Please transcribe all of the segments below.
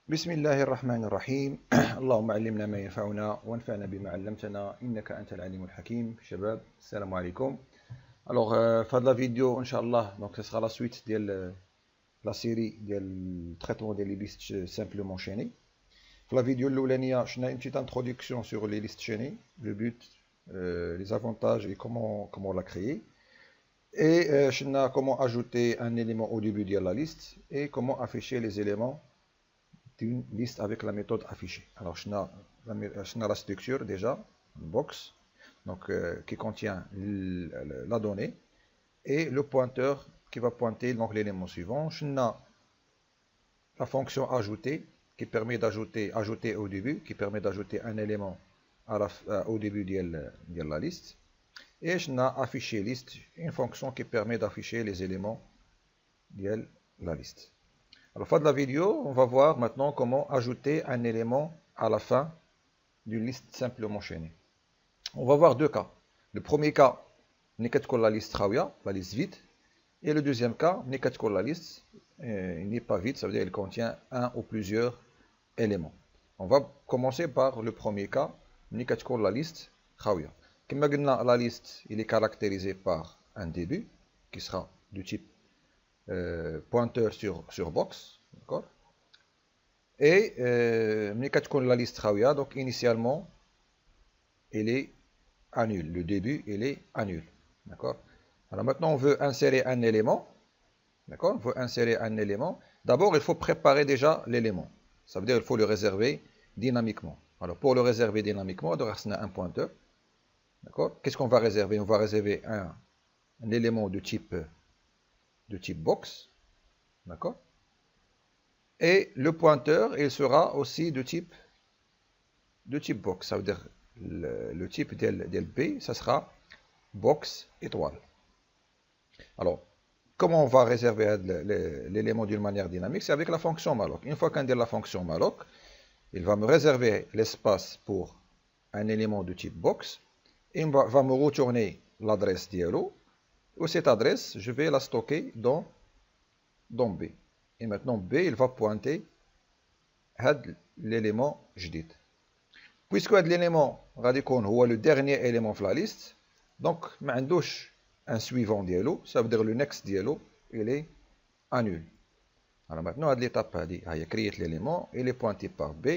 بسم الله الرحمن الرحيم اللهم علمنا ما ينفعنا وانفعنا بما علمتنا إنك أنت العليم الحكيم. شباب السلام عليكم. في هذه la vidéo Inch'Allah, donc ce sera la suite de la série du traitement des listes simplement chaînées. Pour la vidéo الأولانية شفنا une petite introduction sur les listes chaînées, le but, les avantages et comment la créer. Et شفنا comment ajouter un élément au début de la liste et comment afficher les éléments d'une liste avec la méthode affichée. Alors, je n'ai la structure déjà, une box, donc, qui contient la donnée et le pointeur qui va pointer l'élément suivant. Je n'ai la fonction ajouter qui permet ajouter au début, qui permet d'ajouter un élément au début de la liste. Et je n'ai affiché liste, une fonction qui permet d'afficher les éléments de la liste. Alors, fin de la vidéo, on va voir maintenant comment ajouter un élément à la fin d'une liste simplement chaînée. On va voir deux cas. Le premier cas, la liste khawia, la liste vide. Et le deuxième cas, la liste n'est pas vide, ça veut dire qu'elle contient un ou plusieurs éléments. On va commencer par le premier cas, la liste khawia. Comme la liste il est caractérisée par un début qui sera du type pointeur sur box, d'accord. Et la liste khawia, donc initialement elle est à nul, le début il est à nul, d'accord. Alors maintenant on veut insérer un élément, d'accord, on veut insérer un élément. D'abord il faut préparer déjà l'élément, ça veut dire qu'il faut le réserver dynamiquement. Alors pour le réserver dynamiquement, on a un pointeur, d'accord. Qu'est-ce qu'on va réserver? On va réserver un élément de type box, d'accord. Et le pointeur, il sera aussi de type box, ça veut dire le type del B, ça sera box étoile. Alors, comment on va réserver l'élément d'une manière dynamique? C'est avec la fonction malloc. Une fois qu'on dit la fonction malloc, il va me réserver l'espace pour un élément de type box, et il va me retourner l'adresse diallo, où cette adresse, je vais la stocker dans B. Et maintenant B, il va pointer l'élément jdid. Puisque l'élément radicon est le dernier élément de la liste, donc ما عندوش un suivant diallo, ça veut dire le next diallo, il est à nul. Alors maintenant, à l'étape, il a créé l'élément, il est pointé par B,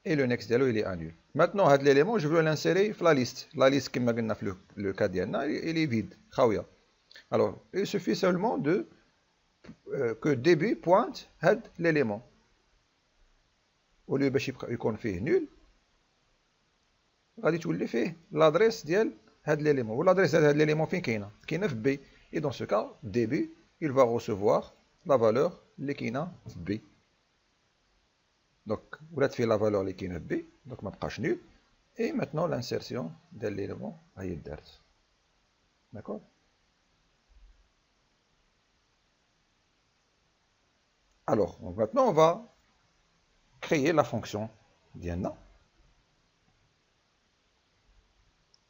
et le next diallo, il est à nul. Maintenant, l'élément, je veux l'insérer dans la liste. La liste, comme on a dans le cas d'Yanna, il est vide, khawia. Alors, il suffit seulement que début pointe l'élément. Au lieu de يكون فيه nul, غادي تولي فيه l'adresse ديال هذا l'élément. L'adresse de l'élément فين كاينه في B. Et dans ce cas, début, il va recevoir la valeur اللي كاينه في B. Donc, ولات فيه la valeur اللي كاينه في B, donc ما بقاش nul. Et maintenant l'insertion de l'élément هي دارت. D'accord. Alors, maintenant on va créer la fonction Diana.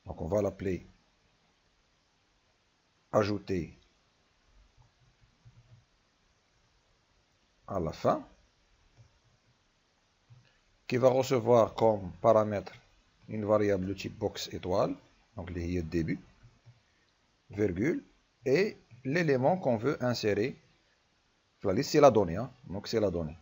Donc on va l'appeler ajouter à la fin, qui va recevoir comme paramètre une variable de type box étoile, donc le début, virgule, et l'élément qu'on veut insérer. La liste c'est la donnée, hein? Donc c'est la donnée.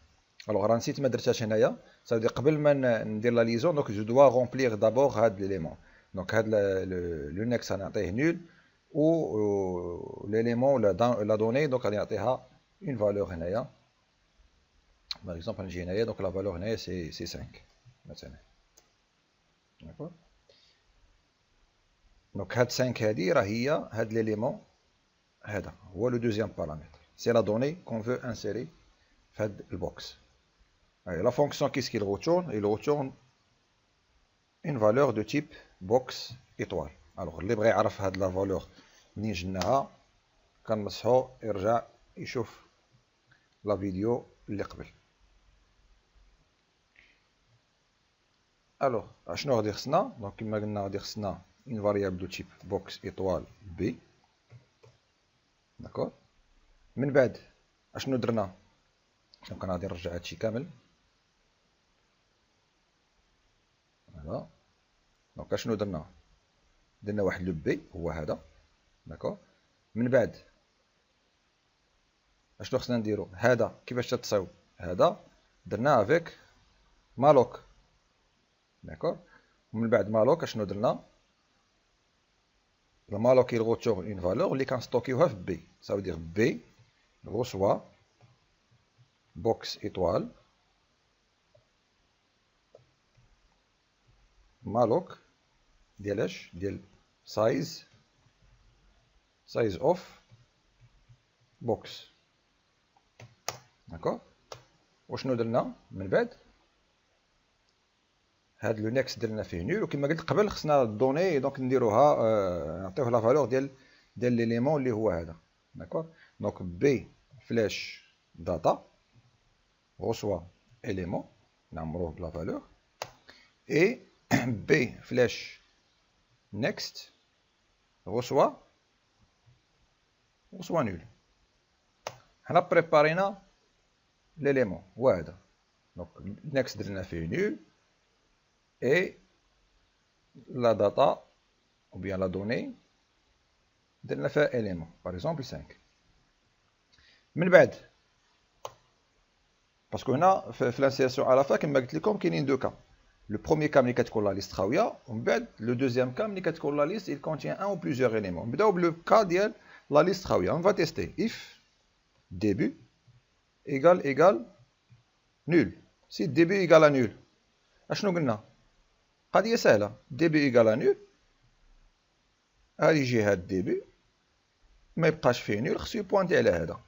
Alors راه نسيت ما درتهاش هنايا، ça veut dire قبل ما ندير la liaison, donc je dois remplir d'abord هذا l'élément. Donc le next غنعطيه nul, ou l'élément la donnée donc غادي نعطيها une valeur هنايا. Par exemple نجي هنايا donc la valeur هنايا c'est 5 مثلا. D'accord. Donc هاد 5 هذه راه هي هاد l'élément هذا هو le deuxième paramètre. C'est la donnée qu'on veut insérer dans le box. La fonction, qu'est-ce qu'il retourne? Il retourne une valeur de type box étoile. Alors, اللي بغى يعرف هاد la valeur منين جبناها كنمسحو يرجع يشوف la vidéo اللي قبل. Alors, شنو غادي خصنا؟ donc كما قلنا غادي خصنا une variable de type box étoile B. D'accord. من بعد اشنو درنا؟ دونك انا غادي نرجع هادشي كامل. فوالا. دونك اشنو درنا واحد لو بي هو هذا، داكوغ. من بعد اشنو خصنا نديرو؟ هذا كيفاش تتصاوب؟ هذا درناه افيك مالوك، داكوغ. ومن بعد مالوك اشنو درنا؟ malloc il retourne une valeur اللي كنستوكيوها في بي. ça veut dire b reçoit box étoile malloc ديال اش؟ ديال size of box، داكوغ. وشنو درنا من بعد؟ هاد لو نيكست درنا فيه نول، وكما قلت قبل خصنا الدوني دونك نديروها نعطيوه لا فالور ديال ليليمون اللي هو هذا، داكوغ. دونك بي فلاش داتا reçoit élément نعمروه بلا فالور، et b فلاش next reçoit نول. حنا بريبارينا ليليمون هو هذا، دونك next درنا فيه نول et la data ou bien la donnée درنا فيها élément par exemple 5. من بعد باسكو هنا في الانسيرسيون على فا كما قلت لكم كاينين دو كا. لو بروميير كا ملي كتكون لا ليست خاويه، ومن بعد لو دوزيام كا ملي كتكون لا ليست il contient un ou plusieurs éléments. نبداو بلو كا ديال لا ليست خاويه. on va tester if début égale nul. si début égale à nul اشنو قلنا؟ قضيه سهله. début égale à nul غادي يجي هاد début ما يبقاش فيه نول، خصو يبوانتي على هذا.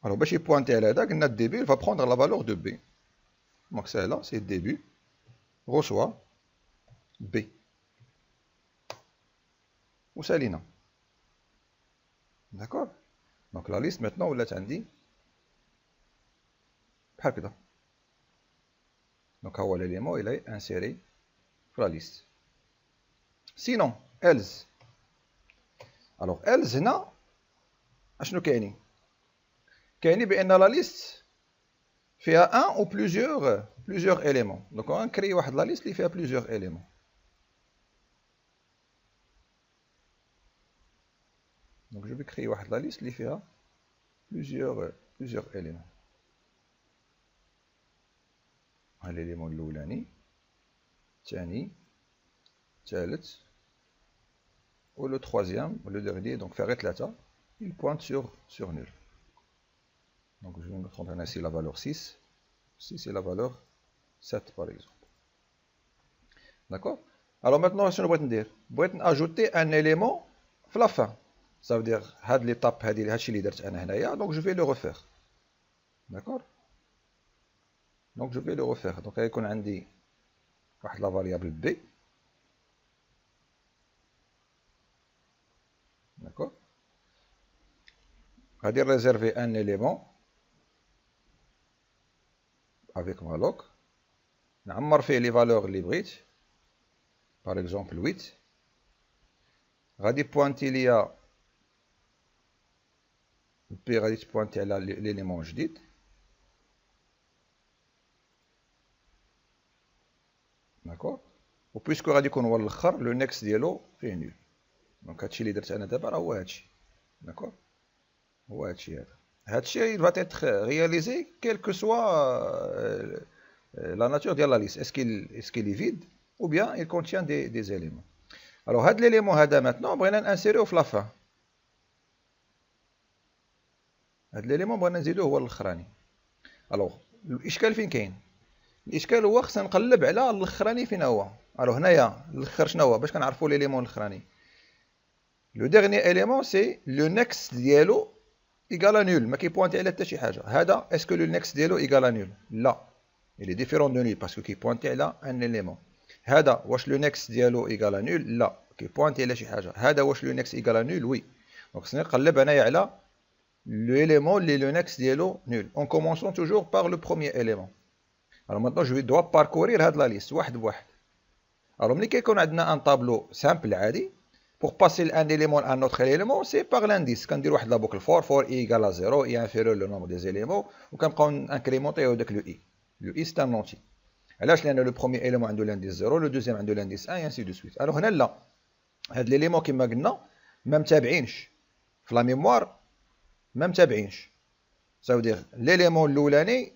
alors باش يبوانتي على هذا قلنا début il va prendre la valeur de b. donc سهله، c'est début reçoit b وسالينا، داكوغ. دونك لا ليست maintenant ولات عندي بحال كدا. دونك ها هو ليليمون il est inséré في لا ليست. sinon else. alors else هنا اشنو كاينين؟ كاينين بان لا ليست فيها ان او plusieurs éléments. دونك غنكري واحد لا ليست اللي فيها plusieurs éléments. دونك جو في كري واحد لا ليست اللي فيها plusieurs éléments. ها ليليمون الاولاني، الثاني، الثالث و لو troisième و لو dernier. دونك فيها غير 3. il pointe sur nul. donc je vais prendre ici la valeur 6. 6 et la valeur 7 par exemple. D'accord. alors maintenant شنو بغيت ندير؟ بغيت ناجوتي ان élément في la fin. ça veut dire هاد ليطاب هادشي اللي درت انا هنايا. donc je vais le refaire. d'accord. donc je vais le refaire. donc غيكون عندي واحد لا فاريابل b. d'accord. غادي réserver un élément avec malloc نعمر فيه لي فالور اللي بغيت par exemple 8. غادي بوانتي ليا بي، غادي تبوانتي على ليليمون جديد. داكوغ. و بويسكو غادي يكون هو الاخر لو نيكست ديالو فيه نول. دونك هادشي اللي درت انا دابا راه هو هادشي، داكوغ. هو هادشي هذا. هادشي il va être réalisé quel que soit la nature ديال لا ليست. est-ce qu'il est vide ou bien il contient des éléments. alors هاد ليليمون هذا maintenant بغينا نانسيريو في لا فان. هاد ليليمون بغينا نزيدوه هو الاخراني. alors الاشكال فين كاين؟ الاشكال هو خصنا نقلب على الاخراني فين هو. alors هنايا الاخر شنو هو باش كنعرفوا ليليمون الاخراني؟ لو ديرني اليمون سي لو نيكست ديالو ايكال نول، ما كيبوانتي على حتى شي حاجه. هذا اسكو لو نيكست ديالو ايكال نول؟ لا، il est différent de nul parce que كيبوانتي على ان اليمون. هذا واش لو نيكست ديالو ايكال نول؟ لا، كيبوانتي على شي حاجه. هذا واش لو نيكست ايكال نول؟ وي. دونك خصني نقلب انايا على لو اليمون اللي لو نيكست ديالو نول en commençant toujours par le premier élément. alors maintenant je dois parcourir هاد لا ليست واحد بواحد. alors ملي كيكون عندنا ان طابلو سامبل عادي pour passer un élément à un autre élément c'est par l'indice. كندير واحد لا بوكل for i égale à 0 i inférieur le nombre des éléments وكنبقاو انكريمونطيو داك لو i. le i c'est un entier. علاش؟ لان لو بروميير اليمون عنده لانديس 0، لو دوزيام عنده لانديس 1 انسي دو سويت. الوغ هنا لا، هاد ليليمون كما قلنا ما متابعينش في لا ميموار، ما متابعينش. سا دير ليليمون الاولاني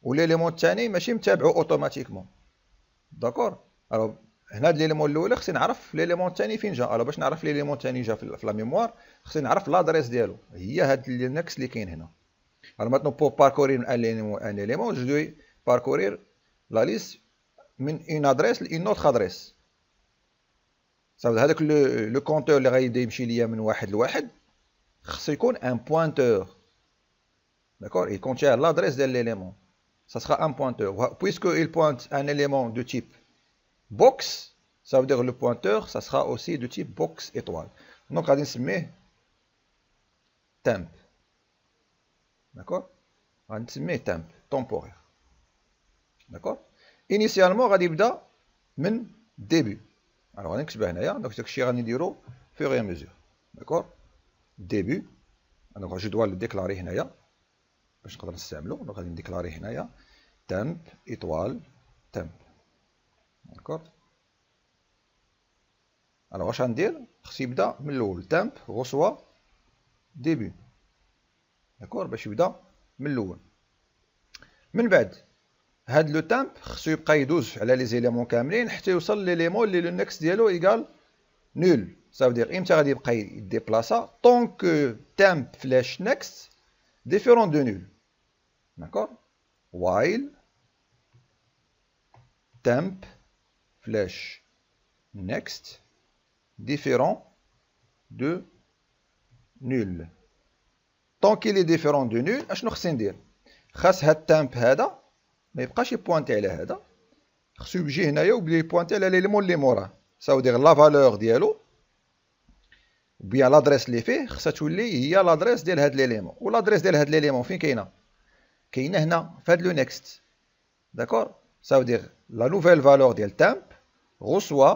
وليليمون الثاني ماشي متابعو اوتوماتيكمون. داكور. الوغ هنا هاد ليليمون الاولى خصني نعرف ليليمون الثاني فين جا. الوغ باش نعرف ليليمون الثاني جا في لا ميموار خصني نعرف لادريس ديالو، هي هاد النكس اللي كاين هنا. الوغ ماتنو بور باركورير ان ليليمون جو دوي باركورير لا ليست من اون ادريس ل اون اوتر ادريس. صافي هذاك لو كونتور اللي غيبدا يمشي ليا من واحد لواحد خصو يكون ان بوينتور. داكور. il contient l'adresse de l'élément. Ça sera un pointeur. Puisque il pointe un élément de type box, ça veut dire le pointeur, ça sera aussi de type box étoile. Donc غادي نسميه temp. D'accord. غادي نسميه temp temporaire. D'accord. Initialement غادي يبدا من début. Alors غادي نكتبها هنايا. دونك داكشي غادي نديرو fur et à mesure. D'accord. Début. Donc je dois le déclarer هنايا باش نقدر نستعملو. دونك غادي نديكلاري هنايا temp étoile temp. داكور. الوغ واش غندير؟ خصو يبدا من الاول. temp غوسوا début. داكور. باش يبدا من الاول. من بعد هاد لو temp خصو يبقى يدوز على لي زيليمون كاملين حتى يوصل ليليمون اللي لو نيكس ديالو ايكال نول. صافي امتى غادي يبقى يديبلاصا؟ طونك temp فلاش next différent de nul. D'accord. While temp flash next différent de nul. Tant qu'il est différent de nul اشنو خصني ندير؟ خاص هاد temp هذا ما يبقاش يبوانتي على هذا، خصو يجي هنايا ويبدا يبوانتي على ليليمون اللي موراه. ساو دير لا فالور ديالو بيان لادريس اللي فيه خصها تولي هي لادريس ديال هاد ليليمون. و لادريس ديال هاد ليليمون فين كاينه؟ كاينه هنا في هاد لو نيكست. داكور. سا دير لا نوفيل فالور ديال temp غوسوا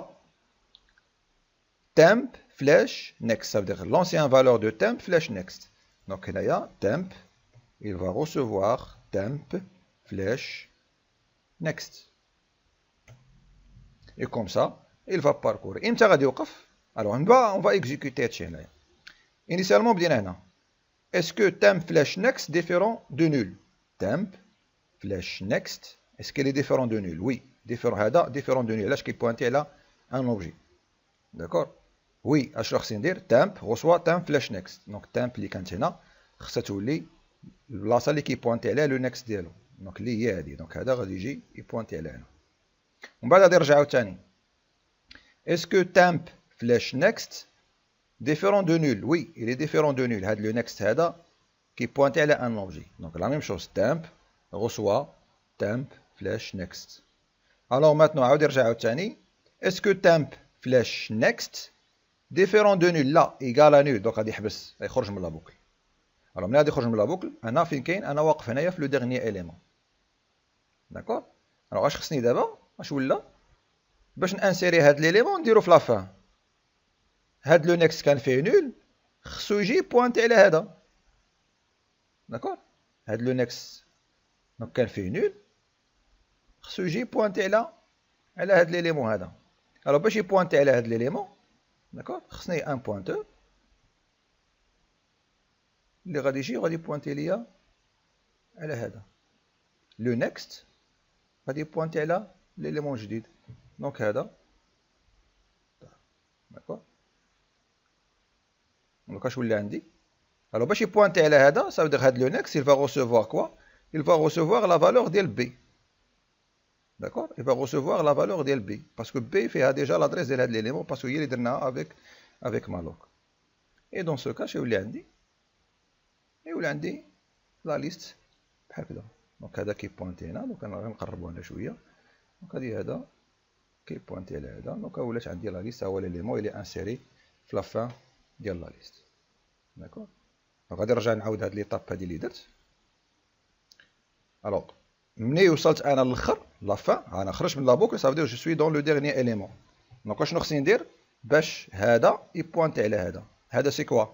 temp فلاش next. سا دير لونسيان فالور دو temp فلاش next. دونك هنايا temp il va recevoir temp flash next. Et comme ça il va parcourir. امتى غادي يوقف؟ Alors on va exécuter هادشي هنايا. Initialement بدينا هنا. Est-ce que temp flash next différent de nul? temp flash next est-ce qu'elle est différent de nul? Oui, différent. هذا différent de nul. علاش كيبوانتي على un objet. D'accord. Oui, اش خصني ندير؟ temp reçoit temp flash next. Donc temp اللي كانت هنا خصها تولي البلاصه اللي كيبوانتي عليها لو نيكست ديالو. دونك اللي هي هذه. دونك هذا غادي يجي يبوانتي على هنا. ومن بعد غادي يرجع عاوتاني. Est-ce que temp flash next différent de nul? Oui, il est différent de nul. هاد لو نيكست هذا كيبوانتي على ان اوبجي. دونك لا ميم شوز temp reçoit temp flash next. الوغ ماتنو عاود يرجع عاوتاني. Est-ce que temp flash next différent de nul؟ لا ايكال نول. دونك غادي يحبس يخرج من لا بوكل. الوغ ملي غادي يخرج من لا بوكل انا فين كاين؟ انا واقف هنايا في لو ديرنيي اليمون. داكور. الوغ اش خصني دابا؟ اش ولا؟ باش نانسيري هاد ليليمون نديرو في لافان. هاد لو نيكست كان فيه نول خصو يجي بوانتي على هذا. داكور. هاد لو نيكست دونك كان فيه نول خصو يجي بوانتي على هاد ليليمون هذا. الوغ باش يبوانتي على هاد ليليمون داكور خصني ان بوانتور اللي غادي يجي غادي يبوانتي ليا على هذا. لو نيكست غادي يبوانتي على ليليمون جديد. دونك هذا. داكور. دونك اش ولا عندي؟ الوغ باش يبوانتي على هذا ça veut dire هاد لو نيكست il va recevoir quoi? Il va recevoir la valeur ديال b. D'accord. Il va recevoir la valeur ديال b parce que b فيها déjà l'adresse ديال هاد ليليمون parce que هي اللي درناها avec malloc. Et dans ce cas شنو عندي؟ يولي عندي لا ليست بحال هكذا. دونك هذا كيبوانتي هنا. دونك انا غنقربو هنا شويه. دونك هادي هذا كيبوانتي على هذا. دونك ولات عندي لا ليست هو ليليمون اللي انسيري في لا فان ديال لا ليست. داكور. غادي نرجع نعاود هاد ليطاب هادي اللي درت. الوغ ملي وصلت انا للاخر لا فان انا خرجت من لا بوكل ça veut dire je suis dans le dernier élément. دونك شنو خصني ندير باش هذا يبوانتي على هذا؟ هذا سي كوا؟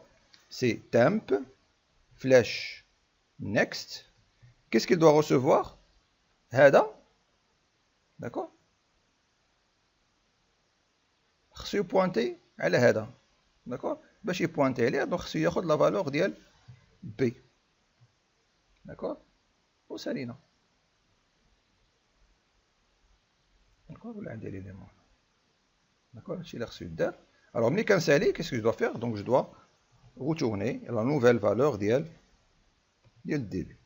سي temp flash next. qu'est-ce qu'il doit recevoir؟ هذا داكور خصو يبوانتي على هذا داكور باش يبوانتي عليه دونك خصو ياخذ لا فالور ديال بي داكور وسالينا داكور ولا عندي ليليمون داكور هادشي اللي خصو يدار الوغ ملي كنسالي كيسكو جو دوا فيغ دونك جو دوا retourner la nouvelle valeur ديال الديبي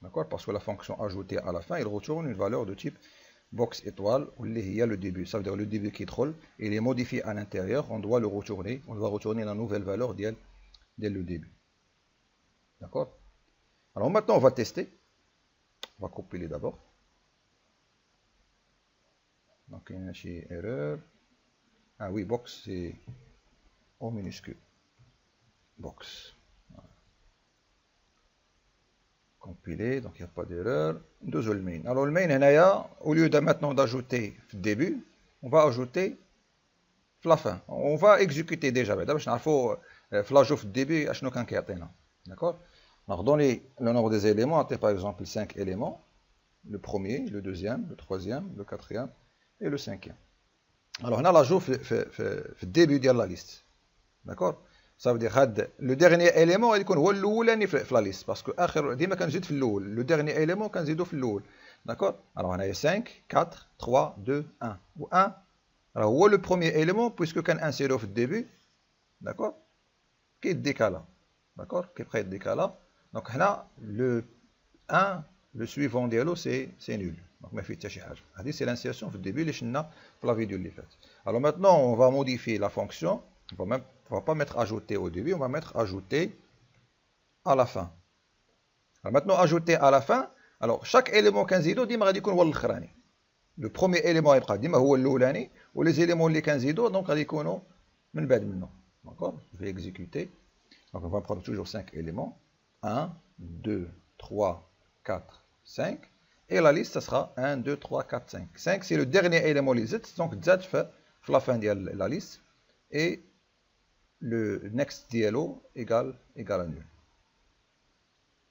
d'accord parce que la fonction ajoutée à la fin il retourne une valeur de type box étoile واللي هي le début ça veut dire le début qui يدخل il est modifié à l'intérieur on doit le retourner on doit retourner la nouvelle valeur ديال le début d'accord alors maintenant on va tester on va compiler d'abord donc il y a une erreur ah oui box c'est au minuscule box voilà. Compiler donc il n'y a pas d'erreur ندوزو للمين alors le main هنايا au lieu de maintenant d'ajouter في le début on va ajouter في la fin on va exécuter déjà بعدا باش نعرفوا في لاجو في الديبي اشنو كان كيعطينا d'accord alors donner le nombre des éléments par exemple 5 éléments le premier le deuxième le troisième le quatrième et le cinquième alors هنا لاجو في الديبي ديال لا ليست d'accord ça veut dire هاد لو dernier élément يكون هو الاولاني في لا ليست باسكو اخر ديما كنزيد في الاول لو dernier élément كنزيدو في الاول d'accord alors هنايا 5 4 3 2 1 و 1 راه هو لو premier élément puisque كنانسيرو في الديبي d'accord كيديكالا d'accord كيبقى يديكالا دونك هنا لو 1 لو suivant ديالو سي nul دونك ما فيه حتى شي حاجه هذه سي لانسيرسيون في الديبي اللي شفنا في لا فيديو اللي فات alors maintenant on va modifier la fonction on va pas mettre ajouter au début, on va mettre ajouter à la fin. Alors maintenant ajouter à la fin, alors chaque élément كنزيدو ديما غادي يكون هو الاخراني. Le premier élément يبقى ديما هو الاولاني و les éléments اللي كنزيدو دونك غادي يكونوا من بعد منه. D'accord? Je vais exécuter. Donc on va prendre toujours 5 éléments. 1 2 3 4 5 et la liste ça sera 1 2 3 4 5. 5 c'est le dernier élément اللي زدت donc تزاد في la fin ديال la liste et le next dialo égale à nul.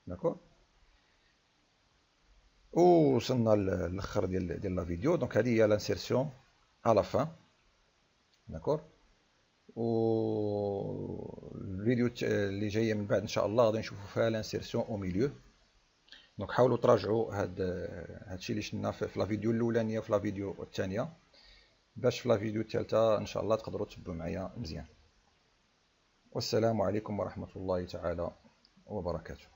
D'accord? وصلنا للاخر ديال لا فيديو دونك هذه هي l'insertion à la fin. D'accord? والفيديو اللي جايه من بعد ان شاء الله غادي نشوفوا فيها l'insertion au milieu. دونك حاولوا تراجعوا هادشي اللي شفنا في لا فيديو الاولانيه وفي لا فيديو الثانيه باش في لا فيديو الثالثه ان شاء الله تقدروا تتبعوا معايا مزيان. والسلام عليكم ورحمة الله تعالى وبركاته.